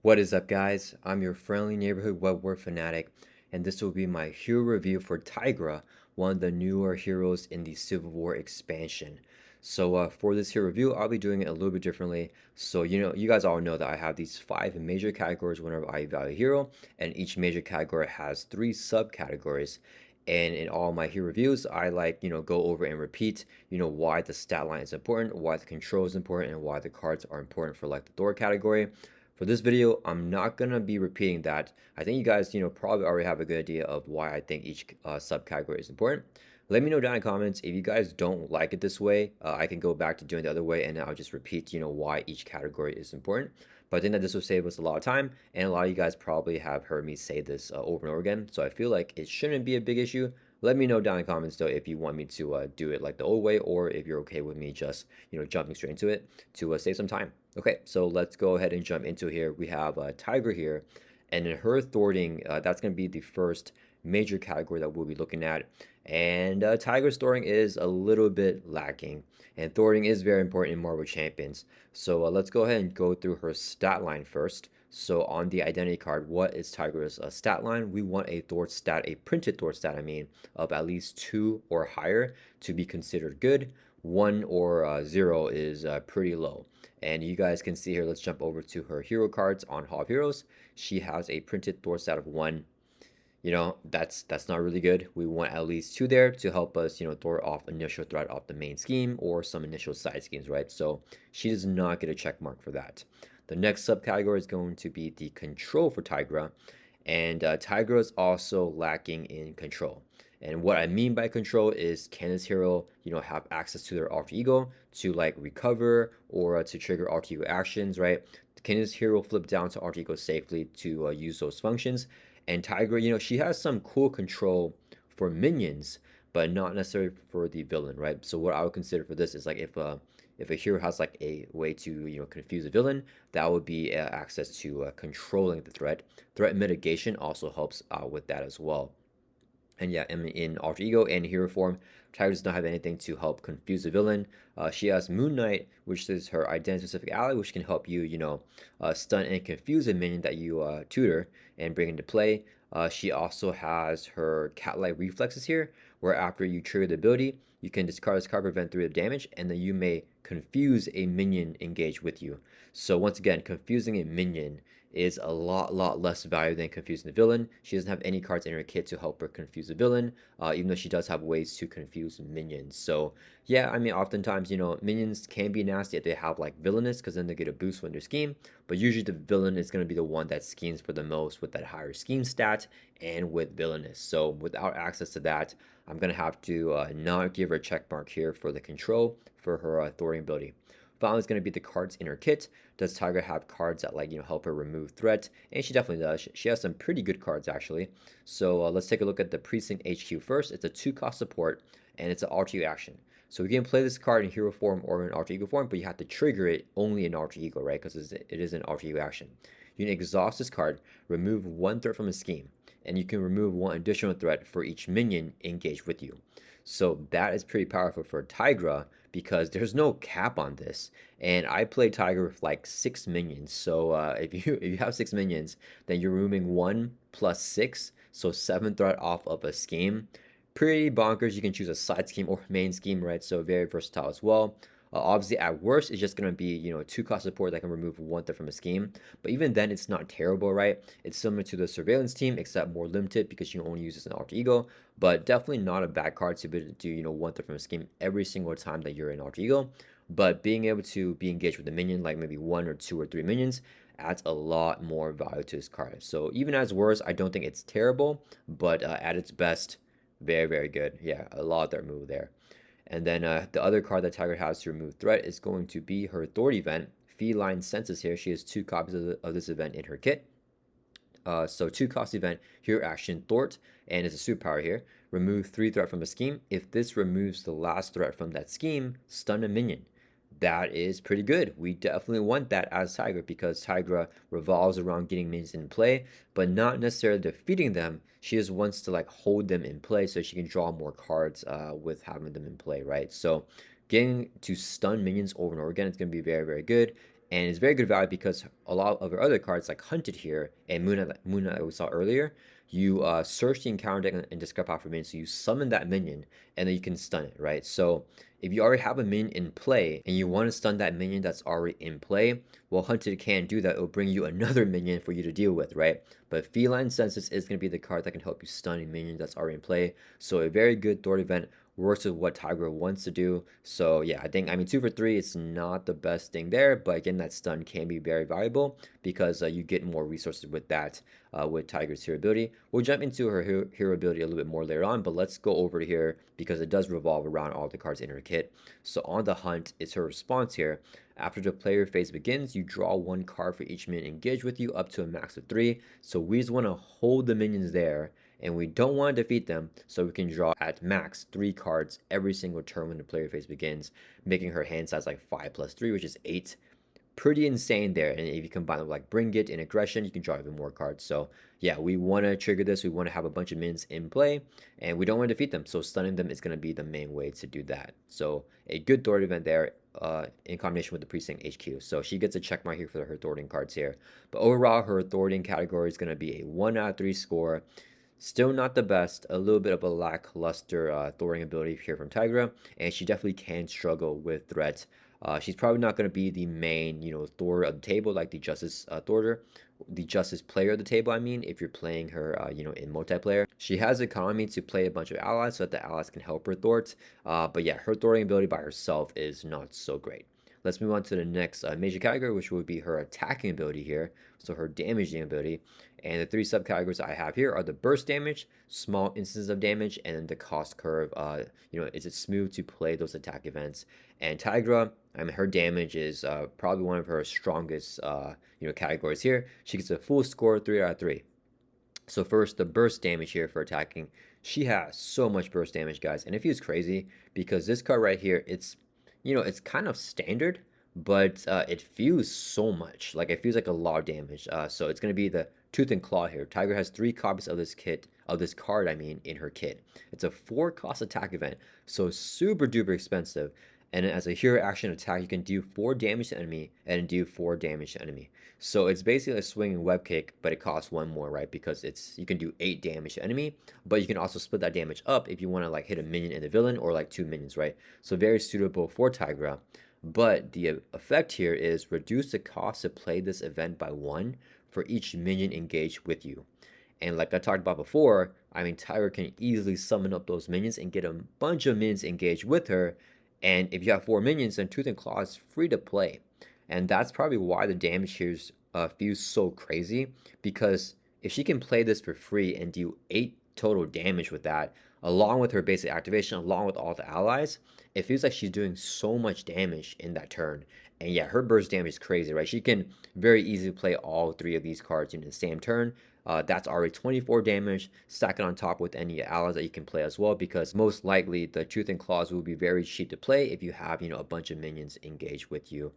What is up, guys? I'm your friendly neighborhood web war fanatic, and this will be my hero review for Tigra, one of the newer heroes in the Civil War expansion. So for this hero review, I'll be doing it a little bit differently. So you guys all know that I have these 5 major categories whenever I evaluate a hero, and each major category has 3 subcategories. And in all my hero reviews, I go over and repeat, why the stat line is important, why the control is important, and why the cards are important for like the Thor category. For this video, I'm not gonna be repeating that. I think you guys, probably already have a good idea of why I think each subcategory is important. Let me know down in the comments if you guys don't like it this way. I can go back to doing the other way, and I'll just repeat, why each category is important. But I think that this will save us a lot of time, and a lot of you guys probably have heard me say this over and over again. So I feel like it shouldn't be a big issue. Let me know down in the comments though if you want me to do it like the old way, or if you're okay with me just jumping straight into it to save some time. Okay, so let's go ahead and jump into here. We have Tigra here, and in her thwarting, that's going to be the first major category that we'll be looking at. And Tigra's thwarting is a little bit lacking, and thwarting is very important in Marvel Champions. So let's go ahead and go through her stat line first. So on the identity card, what is Tigra's stat line? We want a thwart stat, a printed thwart stat, I mean, of at least 2 or higher to be considered good. 1 or 0 is pretty low. And you guys can see here, let's jump over to her hero cards on Hall of Heroes. She has a printed thwart stat of 1. That's not really good. We want at least 2 there to help us, thwart off initial threat off the main scheme or some initial side schemes, right? So she does not get a check mark for that. The next subcategory is going to be the control for Tigra, and Tigra is also lacking in control. And what I mean by control is, can this hero, have access to their alter ego to like recover or to trigger alter ego actions, right? Can this hero flip down to alter ego safely to use those functions? And Tigra, she has some cool control for minions, but not necessarily for the villain, right? So what I would consider for this is like if a hero has like a way to confuse a villain, that would be access to controlling the threat. Threat mitigation also helps out with that as well. And yeah, in alter ego and hero form, Tigra does not have anything to help confuse the villain. She has Moon Knight, which is her identity-specific ally, which can help you, stun and confuse a minion that you tutor and bring into play. She also has her cat-like reflexes here, where after you trigger the ability, you can discard this card, prevent 3 of damage, and then you may confuse a minion engaged with you. So once again, confusing a minion is a lot less value than confusing the villain. She doesn't have any cards in her kit to help her confuse the villain, even though she does have ways to confuse minions. So yeah, I mean, oftentimes, minions can be nasty if they have like villainous, because then they get a boost when they scheme, but usually the villain is going to be the one that schemes for the most with that higher scheme stat and with villainous. So without access to that, I'm going to have to not give her a check mark here for the control for her thwarting ability. Finally, is going to be the cards in her kit. Does Tigra have cards that help her remove threat? And she definitely does. She has some pretty good cards actually. So let's take a look at the Precinct HQ first. It's a 2-cost support, and it's an alter ego action. So we can play this card in hero form or in alter ego form, but you have to trigger it only in alter ego, right? Because it is an alter ego action. You can exhaust this card, remove 1 threat from a scheme, and you can remove 1 additional threat for each minion engaged with you. So that is pretty powerful for Tigra because there's no cap on this. And I play Tigra with like 6 minions. So if you have 6 minions, then you're removing 1 plus 6, so 7 threat off of a scheme. Pretty bonkers. You can choose a side scheme or main scheme, right? So very versatile as well. Obviously, at worst, it's just going to be, 2-cost support that can remove 1 threat from a scheme. But even then, it's not terrible, right? It's similar to the surveillance team, except more limited because you only use this in alter ego. But definitely not a bad card to be able to do, 1 threat from a scheme every single time that you're in alter ego. But being able to be engaged with a minion, like maybe 1 or 2 or 3 minions, adds a lot more value to this card. So even as worse, I don't think it's terrible, but at its best, very good. Yeah, a lot of their move there. And then the other card that Tigra has to remove threat is going to be her Thwart event, Feline Senses here. She has 2 copies of this event in her kit. So 2-cost event, hero action, Thwart, and it's a superpower here. Remove 3 threat from a scheme. If this removes the last threat from that scheme, stun a minion. That is pretty good. We definitely want that as Tigra because Tigra revolves around getting minions in play, but not necessarily defeating them. She just wants to like hold them in play so she can draw more cards with having them in play, right? So getting to stun minions over and over again is going to be very good. And it's very good value because a lot of our other cards like Hunted here and Moon that we saw earlier, you search the encounter deck and discard power for minion, so you summon that minion and then you can stun it, right? So if you already have a minion in play and you want to stun that minion that's already in play, well, Hunted can't do that. It'll bring you another minion for you to deal with, right? But Feline Senses is going to be the card that can help you stun a minion that's already in play. So a very good Thwart event, works with what Tigra wants to do. So yeah, I mean 2 for 3, it's not the best thing there, but again, that stun can be very valuable because you get more resources with that, with Tigra's hero ability. We'll jump into her hero ability a little bit more later on, but let's go over to here because it does revolve around all the cards in her kit. So on the hunt is her response here. After the player phase begins, you draw 1 card for each minion engaged with you up to a max of 3. So we just want to hold the minions there and we don't want to defeat them, so we can draw at max 3 cards every single turn when the player phase begins, making her hand size like 5 plus 3, which is 8. Pretty insane there. And if you combine it with like Bring It and Aggression, you can draw even more cards. So yeah, we want to trigger this. We want to have a bunch of minions in play, and we don't want to defeat them. So stunning them is going to be the main way to do that. So a good Thwart event there, in combination with the Precinct HQ. So she gets a check mark here for her thwarting cards here. But overall, her thwarting category is going to be a 1 out of 3 score. Still not the best, a little bit of a lackluster thwarting ability here from Tigra, and she definitely can struggle with threat. She's probably not going to be the main, thwarter of the table like the Justice thwarter, the Justice player of the table, I mean, if you're playing her, in multiplayer. She has economy to play a bunch of allies so that the allies can help her thwart, but yeah, her thwarting ability by herself is not so great. Let's move on to the next major category, which would be her attacking ability here, so her damaging ability. And the 3 subcategories I have here are the burst damage, small instances of damage, and then the cost curve. Is it smooth to play those attack events? And Tigra, I mean, her damage is probably one of her strongest, categories here. She gets a full score, 3 out of 3. So first, the burst damage here for attacking. She has so much burst damage, guys, and it feels crazy because this card right here, it's kind of standard, but it feels so much. Like, it feels like a lot of damage. So it's going to be the Tooth and Claw here. Tigra has 3 copies of this card, I mean, in her kit. It's a 4 cost attack event, so super duper expensive. And as a hero action attack, you can do 4 damage to enemy and do 4 damage to enemy. So it's basically a swinging web kick, but it costs 1 more, right? Because you can do 8 damage to enemy, but you can also split that damage up if you want to like hit a minion and the villain, or like 2 minions, right? So very suitable for Tigra. But the effect here is reduce the cost to play this event by 1 for each minion engaged with you. And like I talked about before, I mean, Tigra can easily summon up those minions and get a bunch of minions engaged with her. And if you have 4 minions, then Tooth and Claw is free to play. And that's probably why the damage here feels so crazy. Because if she can play this for free and do 8 total damage with that, along with her basic activation, along with all the allies, it feels like she's doing so much damage in that turn. And yeah, her burst damage is crazy, right? She can very easily play all 3 of these cards in the same turn. That's already 24 damage. Stack it on top with any allies that you can play as well, because most likely the Tooth and Claws will be very cheap to play if you have, a bunch of minions engaged with you.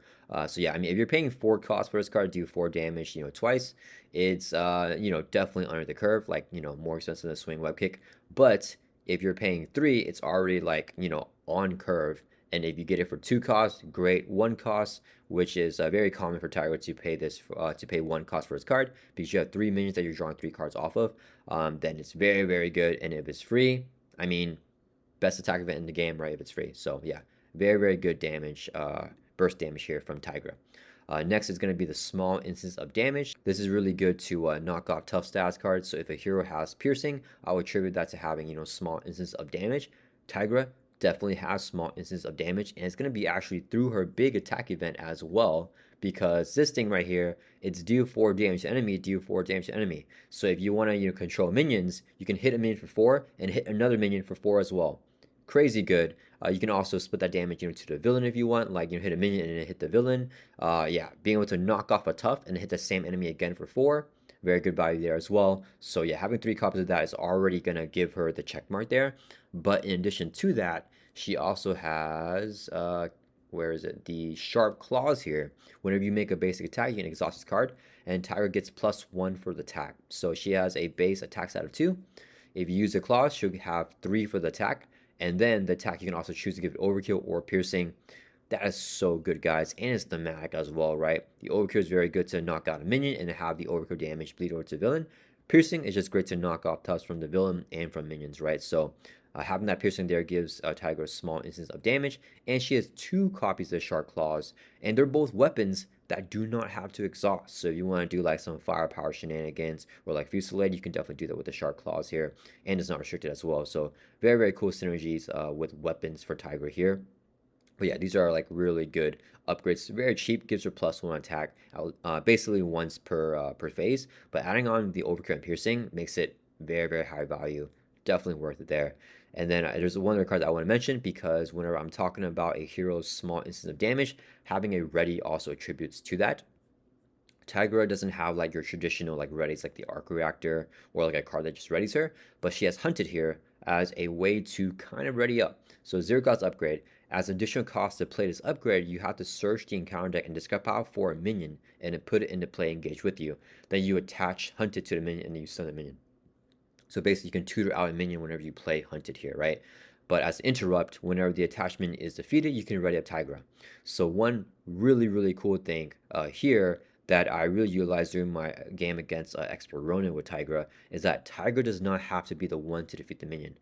So yeah, I mean, if you're paying 4 costs for this card, do 4 damage, twice, it's, definitely under the curve, like, more expensive than a swing web kick. But if you're paying 3, it's already like, on curve. And if you get it for 2 costs, great. 1 cost, which is very common for Tigra to pay to pay 1 cost for his card, because you have 3 minions that you're drawing 3 cards off of. Then it's very, very good. And if it's free, I mean, best attack event in the game, right? If it's free. So yeah, very, very good damage, burst damage here from Tigra. Next is going to be the small instance of damage. This is really good to knock off tough stats cards. So if a hero has piercing, I would attribute that to having, small instance of damage. Tigra definitely has small instance of damage, and it's going to be actually through her big attack event as well, because this thing right here, it's do 4 damage to enemy, do 4 damage to enemy. So if you want to control minions, you can hit a minion for 4 and hit another minion for 4 as well. Crazy good. You can also split that damage to the villain if you want, like hit a minion and then hit the villain. Yeah, being able to knock off a tough and hit the same enemy again for 4, very good value there as well. So yeah, having 3 copies of that is already going to give her the check mark there. But in addition to that, she also has, where is it? The Sharp Claws here. Whenever you make a basic attack, you can exhaust this card, and Tigra gets +1 for the attack. So she has a base attack stat of 2. If you use the claws, she'll have 3 for the attack, and then the attack you can also choose to give it overkill or piercing. That is so good, guys, and it's thematic as well, right? The overkill is very good to knock out a minion and have the overkill damage bleed over to villain. Piercing is just great to knock off touch from the villain and from minions, right? So having that piercing there gives Tigra a small instance of damage, and she has 2 copies of Sharp Claws, and they're both weapons that do not have to exhaust. So if you want to do like some firepower shenanigans or like Fusillade, you can definitely do that with the Sharp Claws here, and it's not restricted as well. So very, very cool synergies with weapons for Tigra here. But yeah, these are like really good upgrades. Very cheap, gives her +1 attack, basically once per phase. But adding on the overkill and piercing makes it very, very high value. Definitely worth it there. And then there's one other card that I want to mention because whenever I'm talking about a hero's small instance of damage, having a ready also attributes to that. Tigra doesn't have like your traditional like readies like the arc reactor or like a card that just readies her, but she has hunted here as a way to kind of ready up. So Zero God's upgrade, as additional cost to play this upgrade, you have to search the encounter deck and discard power for a minion and then put it into play engage with you. Then you attach hunted to the minion and then you stun the minion. So basically you can tutor out a minion whenever you play hunted here, right? But as interrupt, whenever the attachment is defeated, you can ready up Tigra. So one really, really cool thing here that I really utilized during my game against Expert Ronin with Tigra is that Tigra does not have to be the one to defeat the minion,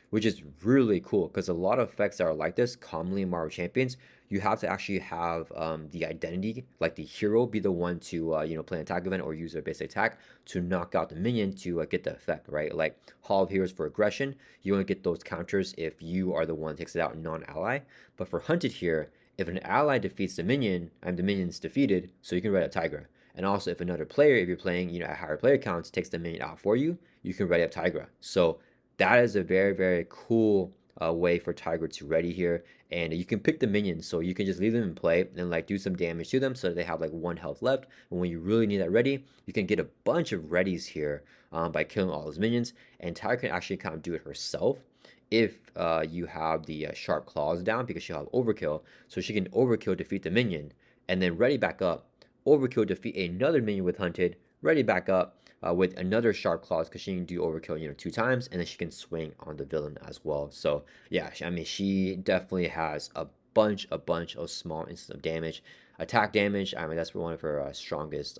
which is really cool because a lot of effects that are like this commonly in Marvel Champions, you have to actually have the identity, like the hero, be the one to play an attack event or use a basic attack to knock out the minion to get the effect, right? Like Hall of Heroes for aggression, you only get those counters if you are the one that takes it out, non-ally. But for Hunted here, if an ally defeats the minion, the minion's defeated, so you can ready up Tigra. And also, if another player, if you're playing, at higher player counts, takes the minion out for you, you can ready up Tigra. So that is a very, very cool way for Tigra to ready here. And you can pick the minions, so you can just leave them in play and like do some damage to them so that they have like 1 health left. And when you really need that ready, you can get a bunch of readies here by killing all those minions. And Tigra can actually kind of do it herself if you have the Sharp Claws down because she'll have overkill. So she can overkill, defeat the minion, and then ready back up. Overkill, defeat another minion with Hunted, ready back up, with another Sharp Claws because she can do overkill 2 times, and then she can swing on the villain as well. So yeah, I mean, she definitely has a bunch of small instances of damage. Attack damage, I mean, that's one of her strongest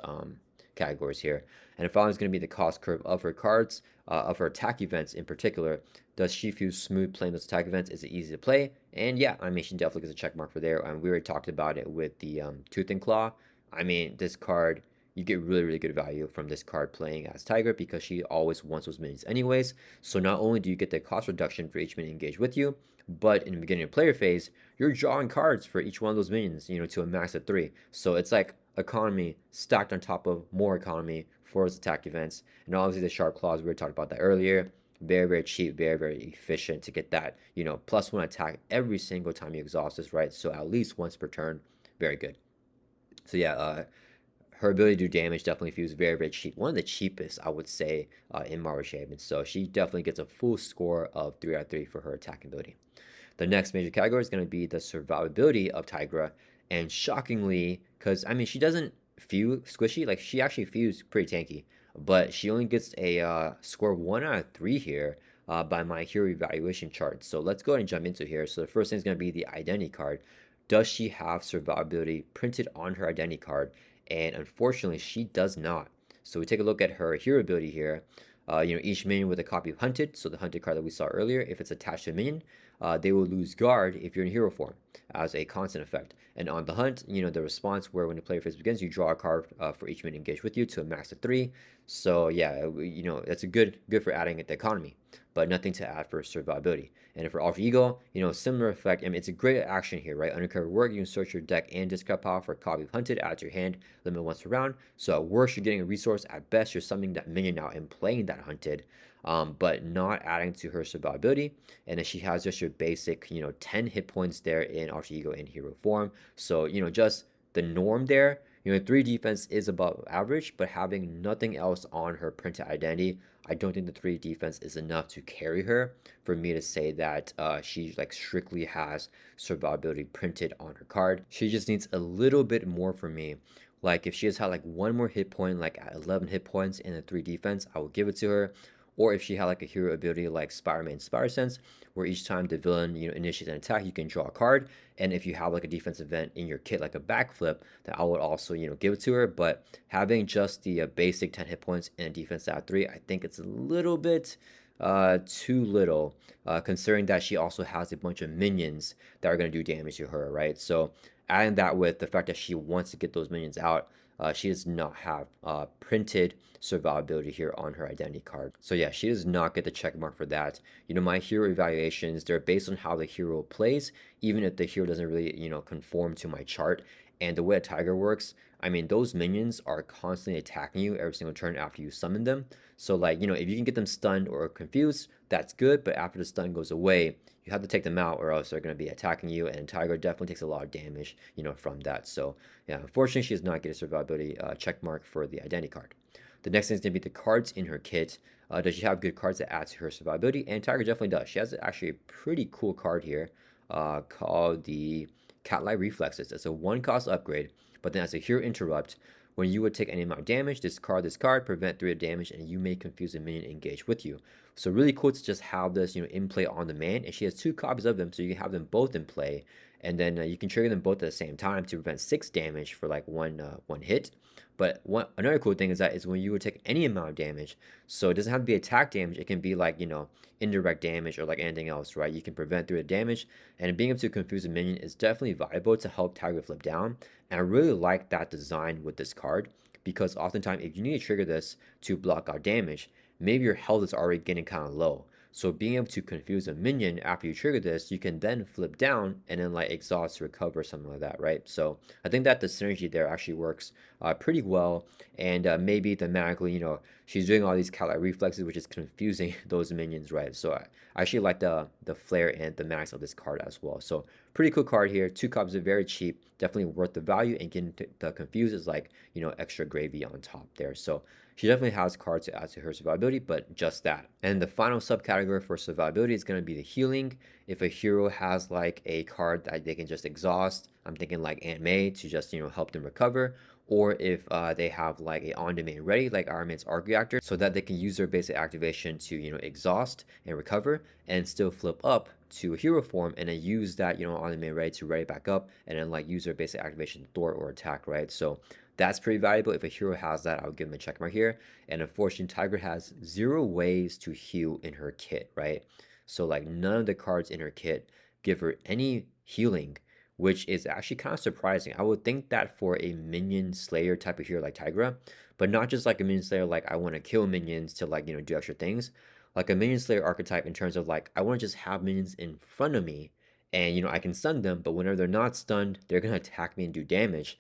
categories here. And the following is going to be the cost curve of her cards, of her attack events in particular. Does she feel smooth playing those attack events? Is it easy to play? And yeah, I mean, she definitely gets a check mark for there. And we already talked about it with the Tooth and Claw. I mean, this card, you get really, really good value from this card playing as Tigra because she always wants those minions anyways. So not only do you get the cost reduction for each minion engaged with you, but in the beginning of player phase, you're drawing cards for each one of those minions, to a max of 3. So it's like economy stacked on top of more economy for those attack events. And obviously the Sharp Claws, we were talking about that earlier. Very, very cheap, very, very efficient to get that, +1 attack every single time you exhaust this, right? So at least once per turn. Very good. So yeah, her ability to do damage definitely feels very, very cheap. One of the cheapest, I would say, in Marvel Champions. So she definitely gets a full score of 3 out of 3 for her attacking ability. The next major category is going to be the survivability of Tigra. And shockingly, because, I mean, she doesn't feel squishy. Like, she actually feels pretty tanky. But she only gets a score of 1 out of 3 here by my hero evaluation chart. So let's go ahead and jump into here. So the first thing is going to be the identity card. Does she have survivability printed on her identity card? And unfortunately, she does not. So we take a look at her hero ability here. Each minion with a copy of Hunted, so the Hunted card that we saw earlier, if it's attached to a minion, they will lose guard if you're in hero form as a constant effect. And on the hunt, the response where when the player phase begins, you draw a card for each minion engaged with you to a max of 3. So yeah, that's a good for adding the economy, but nothing to add for survivability. And for Alter Ego, similar effect. I mean, it's a great action here, right? Undercover work, you can search your deck and discard power for a copy of Hunted, add to your hand, limit once per round. So at worst, you're getting a resource. At best, you're summoning that minion out and playing that Hunted, but not adding to her survivability. And then she has just your basic, 10 hit points there in Alter Ego in hero form. So, just the norm there. 3 defense is above average, but having nothing else on her printed identity, I don't think the 3 defense is enough to carry her for me to say that she like strictly has survivability printed on her card. She just needs a little bit more for me. Like if she has had like 1 more hit point, like at 11 hit points in the 3 defense, I will give it to her. or if she had like a hero ability like Spider-Man Spider Sense, where each time the villain initiates an attack, you can draw a card. And if you have like a defense event in your kit, like a backflip, that I would also give it to her. But having just the basic 10 hit points and a defense at 3, I think it's a little bit too little, considering that she also has a bunch of minions that are going to do damage to her, right? So adding that with the fact that she wants to get those minions out, she does not have printed survivability here on her identity card. So yeah, she does not get the check mark for that. My hero evaluations, they're based on how the hero plays, even if the hero doesn't really, conform to my chart. And the way a Tiger works, I mean, those minions are constantly attacking you every single turn after you summon them. So like, if you can get them stunned or confused, that's good. But after the stun goes away, you have to take them out or else they're going to be attacking you. And Tiger definitely takes a lot of damage, from that. So yeah, unfortunately, she does not get a survivability check mark for the identity card. The next thing is going to be the cards in her kit. Does she have good cards that add to her survivability? And Tiger definitely does. She has actually a pretty cool card here called the Cat-like Reflexes. It's a 1-cost upgrade, but then as a hero interrupt, when you would take any amount of damage, discard this card, prevent 3 damage, and you may confuse a minion engaged with you. So really cool to just have this, in play on demand, and she has 2 copies of them, so you can have them both in play, and then you can trigger them both at the same time to prevent 6 damage for like one hit. But another cool thing is that is when you would take any amount of damage, so it doesn't have to be attack damage. It can be like indirect damage or like anything else, right? You can prevent through the damage, and being able to confuse a minion is definitely viable to help Tiger flip down. And I really like that design with this card because oftentimes if you need to trigger this to block out damage, maybe your health is already getting kind of low. So being able to confuse a minion after you trigger this, you can then flip down and then like exhaust to recover, something like that, right? So I think that the synergy there actually works pretty well. And maybe thematically, she's doing all these cat-like reflexes, which is confusing those minions, right? So I actually like the flair and the max of this card as well. So pretty cool card here. 2 copies are very cheap, definitely worth the value, and getting the confuse is like extra gravy on top there. So she definitely has cards to add to her survivability, but just that. And the final subcategory for survivability is going to be the healing. If a hero has like a card that they can just exhaust, I'm thinking like Aunt May to just help them recover, or if they have like a on-demand ready like Iron Man's arc reactor, so that they can use their basic activation to exhaust and recover and still flip up to a hero form and then use that on-demand ready to ready back up and then like use their basic activation to thwart or attack, right? So that's pretty valuable. If a hero has that, I'll give them a check mark here. And unfortunately, Tiger has 0 ways to heal in her kit, right? So like none of the cards in her kit give her any healing, which is actually kind of surprising. I would think that for a minion slayer type of hero like Tigra, but not just like a minion slayer like I want to kill minions to like do extra things. Like a minion slayer archetype in terms of like I want to just have minions in front of me and I can stun them, but whenever they're not stunned, they're gonna attack me and do damage.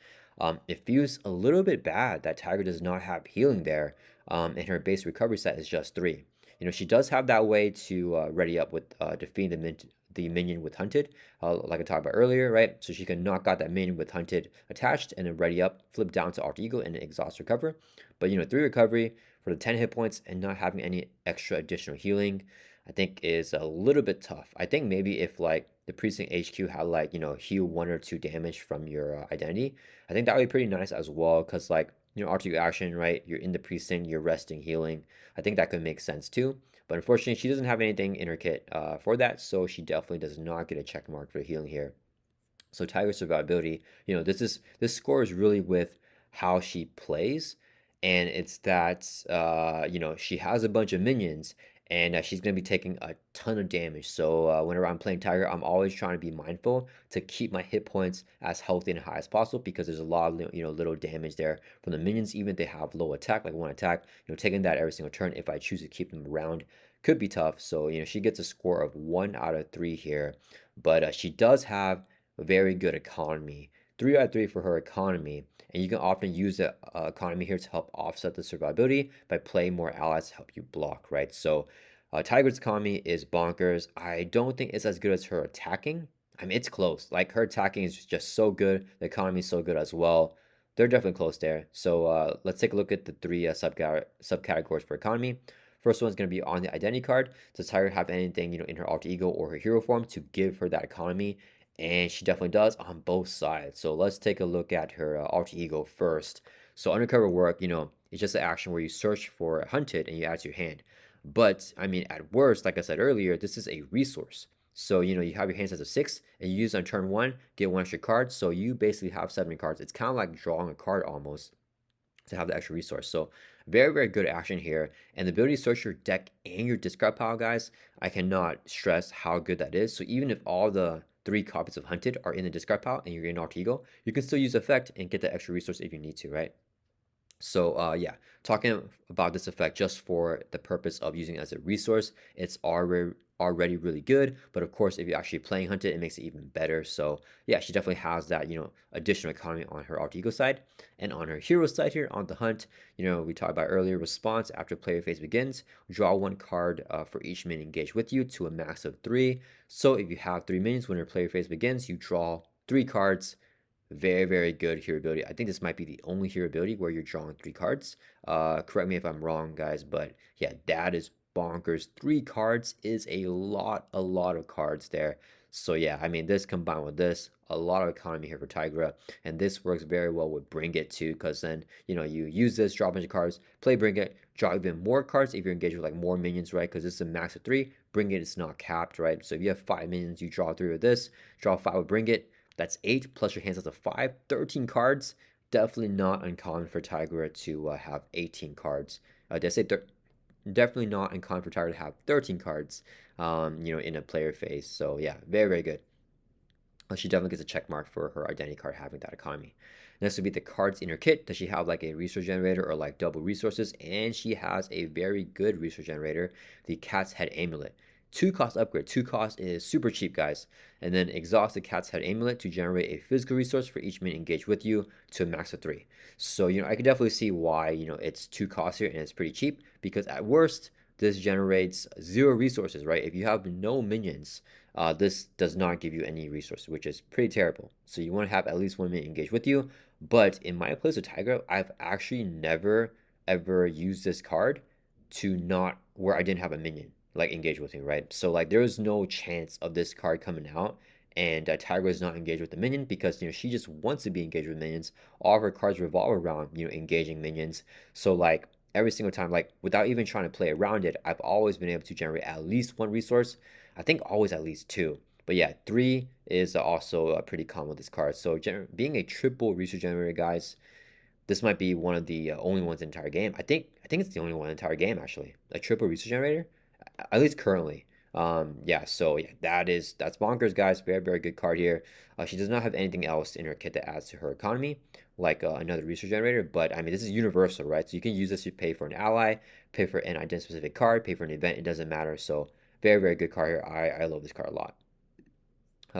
It feels a little bit bad that Tiger does not have healing there, and her base recovery set is just 3. She does have that way to ready up with defeating the minion with Hunted, like I talked about earlier, right? So she can knock out that minion with Hunted attached and then ready up, flip down to Alter Ego and exhaust recover. But 3 recovery for the 10 hit points and not having any extra additional healing, I think is a little bit tough. I think maybe if like the Precinct HQ had like, heal 1 or 2 damage from your identity, I think that would be pretty nice as well. Cause like, Alter Ego action, right? You're in the precinct, you're resting, healing. I think that could make sense too. But unfortunately, she doesn't have anything in her kit for that, so she definitely does not get a check mark for healing here. So Tiger survivability, this score is really with how she plays, and it's that she has a bunch of minions, and she's gonna be taking a ton of damage. So whenever I'm playing Tiger, I'm always trying to be mindful to keep my hit points as healthy and high as possible because there's a lot of little damage there from the minions. Even if they have low attack, like 1 attack, taking that every single turn if I choose to keep them around could be tough. So she gets a score of 1 out of 3 here, but she does have very good economy. 3 out of 3 for her economy, and you can often use the economy here to help offset the survivability by playing more allies to help you block, right? So Tiger's economy is bonkers. I don't think it's as good as her attacking. I mean, it's close. Like her attacking is just so good. The economy is so good as well. They're definitely close there. So let's take a look at the 3 subcategories for economy. First one's going to be on the identity card. Does Tiger have anything, in her alter ego or her hero form to give her that economy? And she definitely does on both sides. So let's take a look at her alter ego first. So undercover work, it's just an action where you search for hunted and you add to your hand. But I mean, at worst, like I said earlier, this is a resource. So, you have your hand size of 6, and you use on turn 1, get 1 extra card. So you basically have 7 cards. It's kind of like drawing a card almost to have the extra resource. So very, very good action here. And the ability to search your deck and your discard pile, guys, I cannot stress how good that is. So even if all the 3 copies of Hunted are in the discard pile and you're in Alter Ego, you can still use effect and get the extra resource if you need to, right? So yeah, talking about this effect just for the purpose of using it as a resource, it's already really good. But of course, if you're actually playing Hunted, it makes it even better. So yeah, she definitely has that, additional economy on her alter ego side. And on her hero side here, on the hunt, we talked about earlier, response after player phase begins, draw 1 card for each minion engaged with you to a max of 3. So if you have 3 minions when your player phase begins, you draw 3 cards. Very, very good hero ability. I think this might be the only hero ability where you're drawing 3 cards. Correct me if I'm wrong, guys, but yeah, that is bonkers. 3 cards is a lot of cards there. So yeah, I mean, this combined with this, a lot of economy here for Tigra, and this works very well with Bring It too, because then, you use this, draw a bunch of cards, play Bring It, draw even more cards if you're engaged with like more minions, right? Because this is a max of 3. Bring It is not capped, right? So if you have 5 minions, you draw 3 with this, draw 5 with Bring It. That's 8 plus your hands size of 5, 13 cards. Definitely not uncommon for Tigra to have 18 cards. Did I say definitely not uncommon for Tigra to have 13 cards, in a player phase. So yeah, very, very good. She definitely gets a check mark for her identity card having that economy. Next would be the cards in her kit. Does she have like a resource generator or like double resources? And she has a very good resource generator, the Cat's Head Amulet. 2 cost upgrade. 2 cost is super cheap, guys. And then exhaust the Cat's Head Amulet to generate a physical resource for each minion engaged with you to a max of 3. So, I can definitely see why, it's 2 costs here and it's pretty cheap, because at worst, this generates 0 resources, right? If you have no minions, this does not give you any resources, which is pretty terrible. So you want to have at least 1 minion engaged with you. But in my place with Tigra, I've actually never ever used this card to not where I didn't have a minion like engaged with me, right? So like there is no chance of this card coming out and Tigra is not engaged with the minion because she just wants to be engaged with minions. All of her cards revolve around engaging minions. So like every single time, like without even trying to play around it, I've always been able to generate at least 1 resource. I think always at least 2. But yeah, 3 is also pretty common with this card. So being a triple resource generator, guys, this might be one of the only ones in the entire game. I think it's the only one in the entire game actually. A triple resource generator, at least currently. Yeah, so yeah, that's bonkers, guys. Very, very good card here. She does not have anything else in her kit that adds to her economy, like another resource generator. But I mean, this is universal, right? So you can use this to pay for an ally, pay for an identity specific card, pay for an event. It doesn't matter. So very, very good card here. I love this card a lot.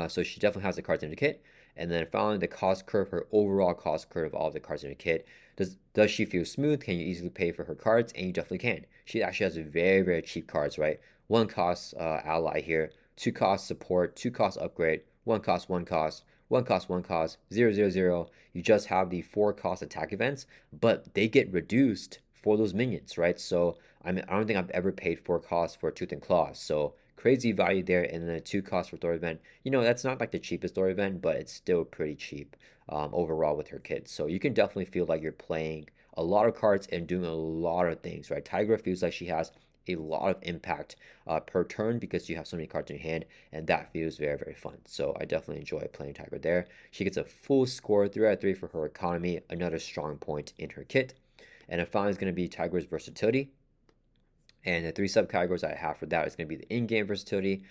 So she definitely has the cards in the kit. And then following the cost curve, her overall cost curve of all the cards in the kit. Does she feel smooth? Can you easily pay for her cards? And you definitely can. She actually has very, very cheap cards, right? 1 cost ally here, 2 cost support, 2 cost upgrade, 1 cost, 1 cost, 1 cost, 1 cost, 0, 0, 0. You just have the 4 cost attack events, but they get reduced for those minions, right? So I mean, I don't think I've ever paid 4 costs for Tooth and Claws. So crazy value there, and then a 2 cost for Thor event. That's not like the cheapest Thor event, but it's still pretty cheap overall with her kit. So you can definitely feel like you're playing a lot of cards and doing a lot of things, right? Tigra feels like she has a lot of impact per turn because you have so many cards in your hand, and that feels very, very fun. So I definitely enjoy playing Tigra there. She gets a full score, 3 out of 3 for her economy, another strong point in her kit. And then finally is going to be Tigra's versatility. And the 3 subcategories I have for that is going to be the in-game versatility,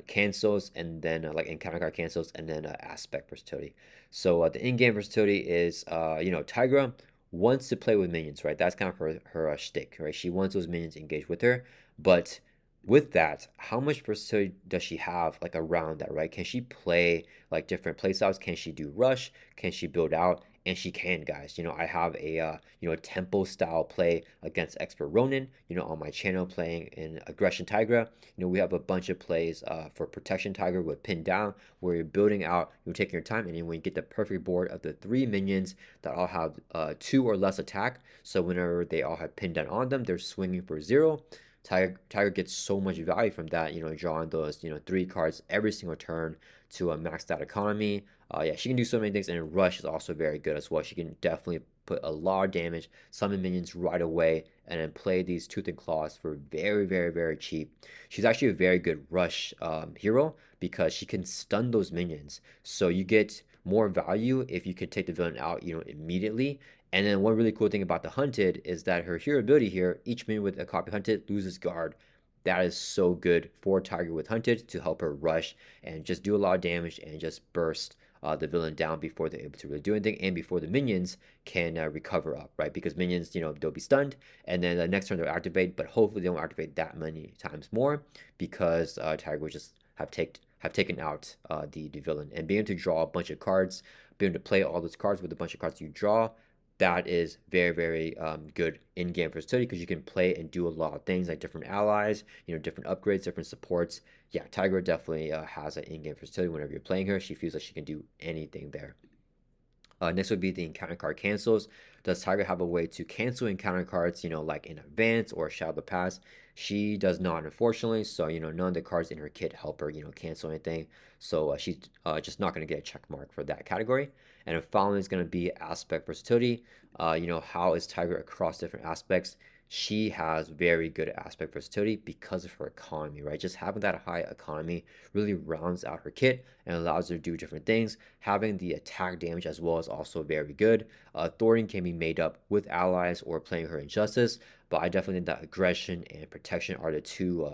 cancels, and then like encounter card cancels, and then aspect versatility. So the in-game versatility is, Tigra wants to play with minions, right? That's kind of her shtick, right? She wants those minions engaged with her, but with that, how much versatility does she have like around that, right? Can she play like different playstyles? Can she do rush? Can she build out? And she can, guys. I have a tempo style play against Expert Ronin, on my channel playing in Aggression Tigra. We have a bunch of plays for Protection Tiger with Pin Down, where you're building out, you're taking your time, and then when you get the perfect board of the 3 minions that all have 2 or less attack, so whenever they all have Pin Down on them, they're swinging for 0. Tiger gets so much value from that, drawing those, 3 cards every single turn to max that economy. Yeah, she can do so many things, and Rush is also very good as well. She can definitely put a lot of damage, summon minions right away, and then play these Tooth and Claws for very, very, very cheap. She's actually a very good rush hero because she can stun those minions. So you get more value if you can take the villain out, immediately. And then one really cool thing about the Hunted is that her hero ability here, each minion with a copy Hunted loses guard. That is so good for Tigra with Hunted to help her rush and just do a lot of damage and just burst the villain down before they're able to really do anything and before the minions can recover up, right? Because minions, they'll be stunned and then the next turn they'll activate, but hopefully they won't activate that many times more because Tiger will just have taken out the villain and being able to draw a bunch of cards, being able to play all those cards with a bunch of cards you draw. That is very, very good in-game versatility because you can play and do a lot of things like different allies, different upgrades, different supports. Yeah, Tigra definitely has an in-game versatility whenever you're playing her. She feels like she can do anything there. Next would be the encounter card cancels. Does Tiger have a way to cancel encounter cards, like in advance or Shadow of the Past? She does not, unfortunately. So, none of the cards in her kit help her, cancel anything. So she's just not going to get a check mark for that category. And the following is going to be aspect versatility. How is Tiger across different aspects? She has very good aspect versatility because of her economy, right? Just having that high economy really rounds out her kit and allows her to do different things. Having the attack damage as well is also very good. Thwarting can be made up with allies or playing her Injustice, but I definitely think that aggression and protection are the two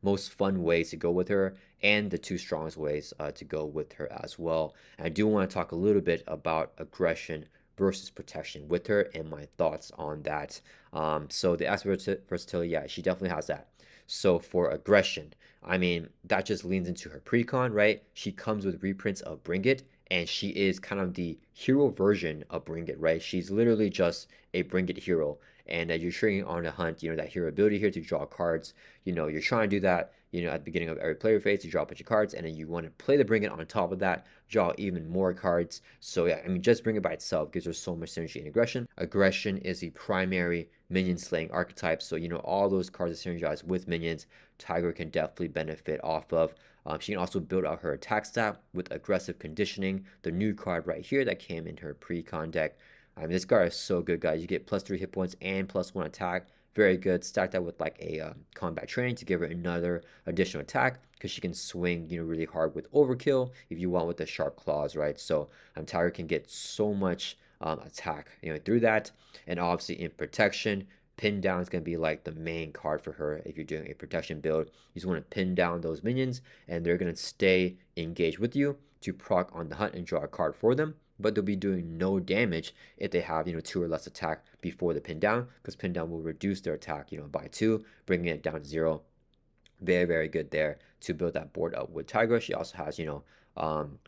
most fun ways to go with her and the two strongest ways to go with her as well. And I do want to talk a little bit about aggression versus protection with her and my thoughts on that. So the aspect versatility, yeah, she definitely has that. So for aggression, I mean, that just leans into her precon, right? She comes with reprints of Bring It, and she is kind of the hero version of Bring It, right? She's literally just a Bring It hero. And you're trading on a hunt, that hero ability here to draw cards. You're trying to do that, at the beginning of every player phase to draw a bunch of cards, and then you want to play the Bring It on top of that, draw even more cards. So yeah, I mean, just Bring It by itself gives her so much synergy and aggression. Aggression is the primary minion slaying archetype, so all those cards are synergized with minions. Tiger can definitely benefit off of. She can also build out her attack stat with aggressive conditioning, the new card right here that came in her pre-con deck. I mean, this card is so good, guys. You get +3 hit points and +1 attack. Very good. Stack that with like a combat training to give her another additional attack because she can swing, really hard with overkill if you want with the sharp claws, right? So Tiger can get so much attack, through that. And obviously in protection, pin down is going to be like the main card for her if you're doing a protection build. You just want to pin down those minions and they're going to stay engaged with you to proc on the hunt and draw a card for them, but they'll be doing no damage if they have 2 or less attack before the pin down, because pin down will reduce their attack by 2, bringing it down to 0. Very, very good there to build that board up with Tigra. She also has,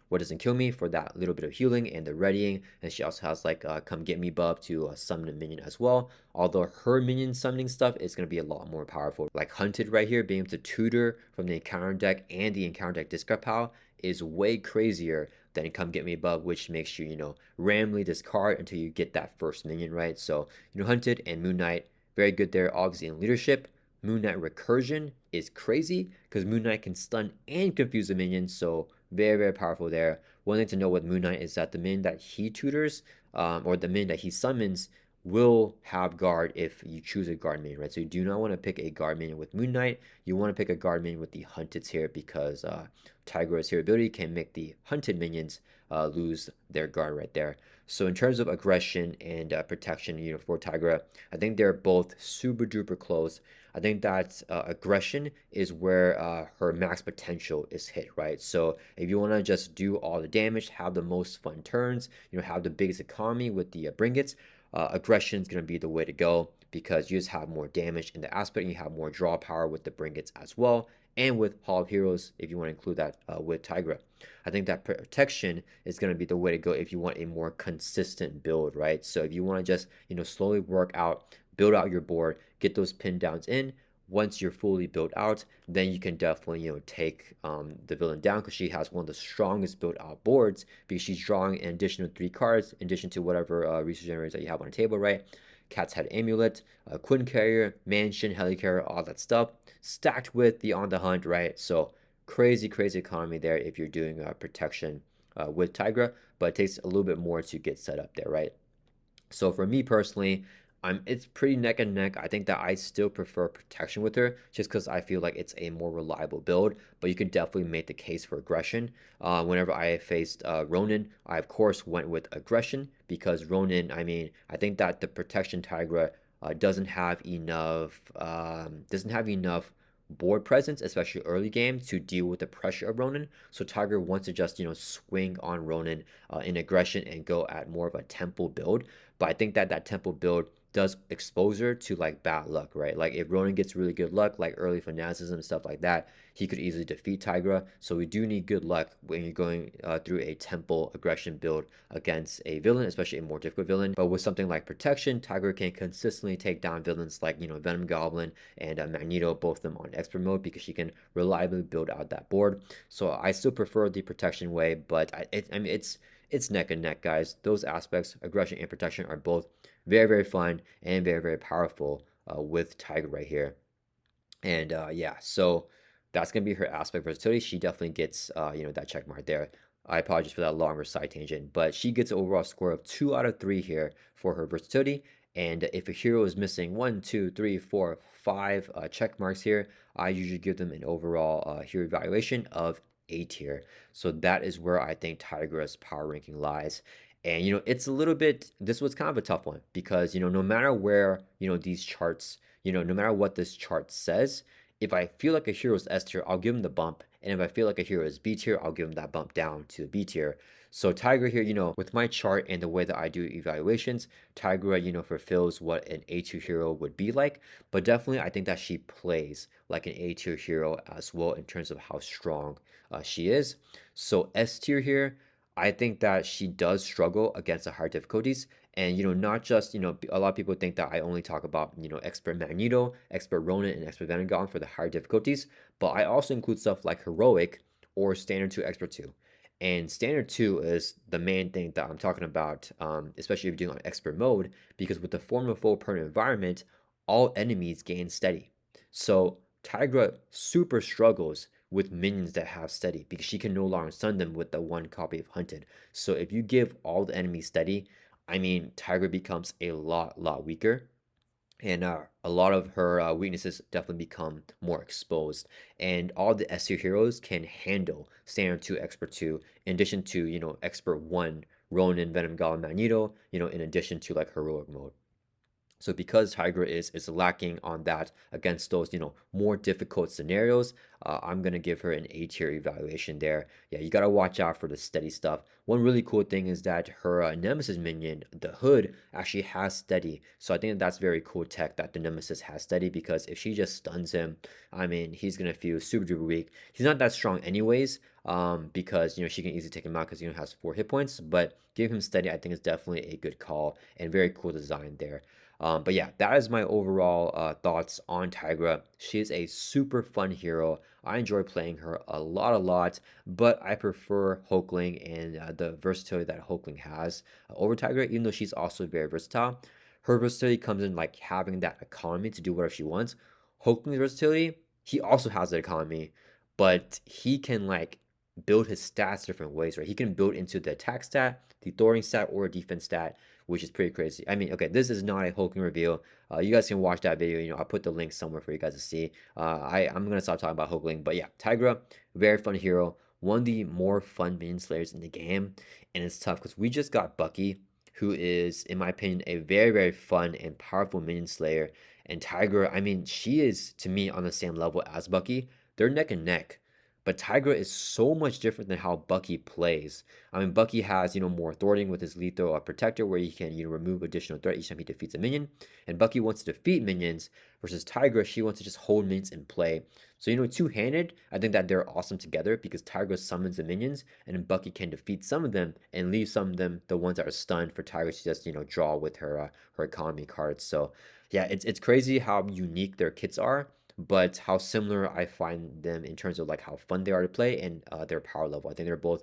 what doesn't kill me for that little bit of healing and the readying. And she also has like come get me buff to summon a minion as well. Although her minion summoning stuff is going to be a lot more powerful. Like Hunted right here, being able to tutor from the encounter deck and the encounter deck discard pile is way crazier than come get me buff, which makes you, randomly discard until you get that first minion, right? So, Hunted and Moon Knight, very good there, obviously in leadership. Moon Knight recursion is crazy because Moon Knight can stun and confuse the minion, so very, very powerful there. One thing to know with Moon Knight is that the minion that he tutors, or the minion that he summons, will have guard if you choose a guard minion, right? So you do not want to pick a guard minion with Moon Knight. You want to pick a guard minion with the Hunted here because Tigra's hero ability can make the Hunted minions lose their guard right there. So in terms of aggression and protection, for Tigra, I think they're both super duper close. I think that aggression is where her max potential is hit, right? So if you want to just do all the damage, have the most fun turns, have the biggest economy with the Bring It, aggression is going to be the way to go because you just have more damage in the aspect and you have more draw power with the Bring It as well. And with Hall of Heroes, if you want to include that with Tigra. I think that protection is going to be the way to go if you want a more consistent build, right? So if you want to just, slowly work out, build out your board, get those pin downs in. Once you're fully built out, then you can definitely, take the villain down because she has one of the strongest built out boards because she's drawing an additional 3 cards in addition to whatever resource generators that you have on the table, right? Cat's Head Amulet, Quinn Carrier, Mansion, Helicarrier, all that stuff, stacked with the On the Hunt, right? So crazy, crazy economy there if you're doing protection with Tigra, but it takes a little bit more to get set up there, right? So for me personally, it's pretty neck and neck. I think that I still prefer protection with her just because I feel like it's a more reliable build, but you can definitely make the case for aggression. Whenever I faced Ronin, I of course went with aggression because Ronin, I mean, I think that the protection Tigra doesn't have enough board presence, especially early game, to deal with the pressure of Ronin. So Tiger wants to just, swing on Ronin in aggression and go at more of a tempo build. But I think that that tempo build does expose her to like bad luck, right? Like if Ronan gets really good luck, like early fanaticism and stuff like that, he could easily defeat Tigra. So we do need good luck when you're going through a tempo aggression build against a villain, especially a more difficult villain. But with something like protection, Tigra can consistently take down villains like Venom Goblin and Magneto, both of them on expert mode because she can reliably build out that board. So I still prefer the protection way, but I mean it's neck and neck, guys. Those aspects, aggression and protection, are both very, very fun and very, very powerful with Tiger right here. And yeah, so that's gonna be her aspect versatility. She definitely gets that check mark there. I apologize for that longer side tangent, but she gets an overall score of 2 out of 3 here for her versatility. And if a hero is missing 1, 2, 3, 4, 5 check marks here, I usually give them an overall hero evaluation of A tier. So that is where I think Tigra's power ranking lies. And it's a little bit, this was kind of a tough one because no matter where these charts, no matter what this chart says, if I feel like a hero is S tier, I'll give him the bump. And if I feel like a hero is B tier, I'll give him that bump down to the B tier. So Tigra here, with my chart and the way that I do evaluations, Tigra, fulfills what an A tier hero would be like. But definitely, I think that she plays like an A tier hero as well in terms of how strong she is. So S tier here, I think that she does struggle against the higher difficulties. And not just a lot of people think that I only talk about expert Magneto, expert Ronin, and expert Venom for the higher difficulties, but I also include stuff like heroic or standard 2, expert 2. And standard 2 is the main thing that I'm talking about, especially if you're doing on expert mode, because with the form of full permanent environment, all enemies gain steady. So Tigra super struggles with minions that have steady because she can no longer stun them with the one copy of Hunted. So if you give all the enemies steady, I mean, Tigra becomes a lot weaker, and a lot of her weaknesses definitely become more exposed. And all the S tier heroes can handle standard 2, expert 2, in addition to expert 1, Ronin, Venom, Goblin, Magneto, in addition to like heroic mode. So because Tigra is lacking on that against those more difficult scenarios, I'm gonna give her an A tier evaluation there. Yeah, you gotta watch out for the steady stuff. One really cool thing is that her Nemesis minion, the Hood, actually has steady. So I think that's very cool tech that the Nemesis has steady because if she just stuns him, I mean he's gonna feel super duper weak. He's not that strong anyways, because she can easily take him out because he only has 4 hit points. But giving him steady, I think is definitely a good call and very cool design there. But yeah, that is my overall thoughts on Tigra. She is a super fun hero. I enjoy playing her a lot, but I prefer Hulkling and the versatility that Hulkling has over Tigra, even though she's also very versatile. Her versatility comes in like having that economy to do whatever she wants. Hulkling's versatility, he also has that economy, but he can like build his stats different ways, right? He can build into the attack stat, the thwarting stat, or a defense stat, which is pretty crazy. I mean, okay, this is not a Hulking review. You guys can watch that video. I'll put the link somewhere for you guys to see. I'm gonna stop talking about Hulkling, but yeah, Tigra, very fun hero, one of the more fun minion slayers in the game, and it's tough because we just got Bucky, who is, in my opinion, a very very fun and powerful minion slayer, and Tigra, I mean, she is to me on the same level as Bucky. They're neck and neck. But Tigra is so much different than how Bucky plays. I mean, Bucky has, more thwarting with his lethal protector where he can, remove additional threat each time he defeats a minion. And Bucky wants to defeat minions versus Tigra, she wants to just hold minions in play. So, two-handed, I think that they're awesome together because Tigra summons the minions and then Bucky can defeat some of them and leave some of them, the ones that are stunned, for Tigra to just, draw with her economy cards. So, yeah, it's crazy how unique their kits are, but how similar I find them in terms of like how fun they are to play and their power level. I think they're both,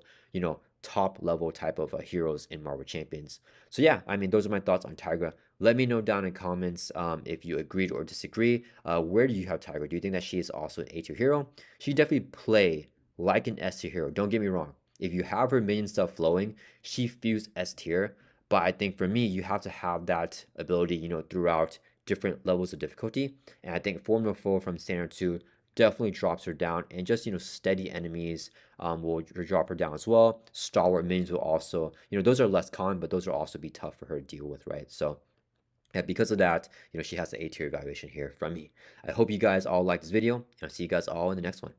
top level type of heroes in Marvel Champions. So yeah, I mean, those are my thoughts on Tigra. Let me know down in comments if you agreed or disagree. Where do you have Tigra? Do you think that she is also an A tier hero? She definitely play like an S tier hero. Don't get me wrong. If you have her minion stuff flowing, she feels S tier. But I think for me, you have to have that ability, throughout different levels of difficulty. And I think Formula 4 from Standard 2 definitely drops her down, and just, steady enemies will drop her down as well. Stalwart minions will also, those are less common, but those will also be tough for her to deal with, right? So yeah, because of that, she has the A tier evaluation here from me. I hope you guys all like this video, and I'll see you guys all in the next one.